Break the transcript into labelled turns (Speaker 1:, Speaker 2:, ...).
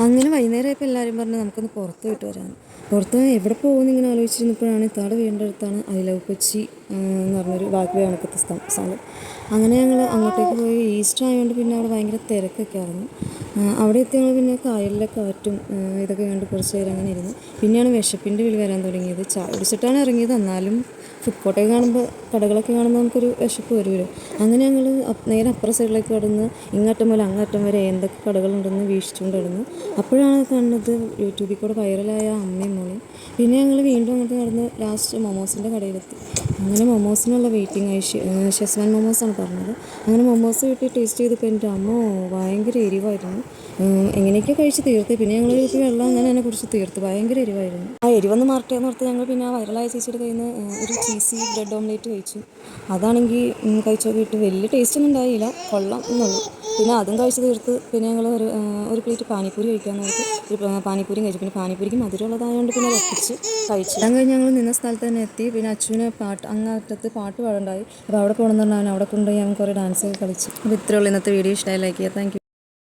Speaker 1: അങ്ങനെ വൈകുന്നേരമായപ്പോൾ എല്ലാവരും പറഞ്ഞു നമുക്കൊന്ന് പുറത്ത് പോയിട്ട് വരാമെന്ന്. പുറത്ത് പോയി എവിടെ പോകുമെന്ന് ഇങ്ങനെ ആലോചിച്ചിരുന്നപ്പോഴാണ് ഇത്താടെ വീടിൻ്റെ അടുത്താണ് ഐ ലവ് കൊച്ചി എന്ന് പറഞ്ഞൊരു ബാക്കി കണക്കത്തെ സ്ഥലം. അങ്ങനെ ഞങ്ങൾ അങ്ങോട്ടേക്ക് പോയി. ഈസ്റ്റർ ആയതുകൊണ്ട് പിന്നെ അവിടെ ഭയങ്കര തിരക്കൊക്കെ ആയിരുന്നു. അവിടെ എത്തി ഞങ്ങൾ പിന്നെ കായലിലെ കാറ്റും ഇതൊക്കെ കണ്ട് കുറച്ച് നേരം അങ്ങനെ ഇരുന്നു. പിന്നെയാണ് വിശപ്പിൻ്റെ വിളി വരാൻ തുടങ്ങിയത്. ചായ കുടിച്ചിട്ടാണ് ഇറങ്ങിയത്, എന്നാലും ഫുഡ് കോർട്ടൊക്കെ കാണുമ്പോൾ, കടകളൊക്കെ കാണുമ്പോൾ നമുക്കൊരു വിശപ്പ് വരുമല്ലോ. അങ്ങനെ ഞങ്ങൾ നേരെ അപ്പുറ സൈഡിലേക്ക് കടന്ന് ഇങ്ങറ്റം മുതൽ അങ്ങറ്റം വരെ എന്തൊക്കെ കടകളുണ്ടെന്ന് വീക്ഷിച്ചുകൊണ്ട് കിടന്നു. അപ്പോഴാണ് കാണുന്നത് യൂട്യൂബിൽ കൂടെ വൈറലായ അമ്മയും മോളും. പിന്നെ ഞങ്ങൾ വീണ്ടും അങ്ങോട്ട് നടന്ന് ലാസ്റ്റ് മൊമോസിൻ്റെ കടയിലെത്തി. അങ്ങനെ മൊമോസിനുള്ള വെയിറ്റിംഗ് ആയി. ഷെസ്വാൻ മൊമോസാണ് പറഞ്ഞത്. അങ്ങനെ മൊമോസ് വീട്ടിൽ ടേസ്റ്റ് ചെയ്തപ്പോൾ എൻ്റെ അമ്മ ഭയങ്കര എരിവായിരുന്നു. എങ്ങനെയൊക്കെ കഴിച്ച് തീർത്ത്. പിന്നെ ഞങ്ങൾ വെള്ളം അങ്ങനെ തന്നെ കുറിച്ച് തീർത്ത്. ഭയങ്കര എരിവായിരുന്നു. ആ എരിവൊന്ന് മാറട്ടെ എന്ന് ഓർത്ത് ഞങ്ങൾ പിന്നെ ആ വൈറലായ ചേച്ചിയുടെ കയ്യിൽ നിന്ന് ഒരു ചീസി ബ്രെഡ് ഓംലേറ്റ് കഴിച്ചു. അതാണെങ്കിൽ കഴിച്ചു നോക്കിയിട്ട് വലിയ ടേസ്റ്റ് ഒന്നും ഉണ്ടായില്ല, കൊള്ളാം എന്നുള്ളൂ. പിന്നെ അതും കഴിച്ച് തീർത്ത്. പിന്നെ ഞങ്ങൾ ഒരു പ്ലേറ്റ് പാനിപ്പൂരി കഴിക്കാമെന്ന് ഓർത്ത് ഒരു പാനിപ്പൂരിയും കഴിച്ചു. പിന്നെ പാനിപ്പൂരിക്ക് മധുരമുള്ളതായതുകൊണ്ട് പിന്നെ വെപ്പിച്ച് കഴിച്ചു. അത് കഴിഞ്ഞ് ഞങ്ങൾ നിന്ന സ്ഥലത്ത് തന്നെ എത്തി. പിന്നെ അച്ഛന് അങ്ങറ്റത്ത് പാട്ട് പാടുണ്ടായി. അപ്പോൾ അവിടെ പോകണമെന്ന് പറഞ്ഞാൽ അവിടെ കൊണ്ടുപോയി ഞങ്ങൾ കുറേ ഡാൻസൊക്കെ കളിച്ചു. അപ്പോൾ ഇത്രയേ ഉള്ളൂ ഇന്നത്തെ വീഡിയോ. ഇഷ്ടമായി ലൈക്ക് ചെയ്യുക. Thank you.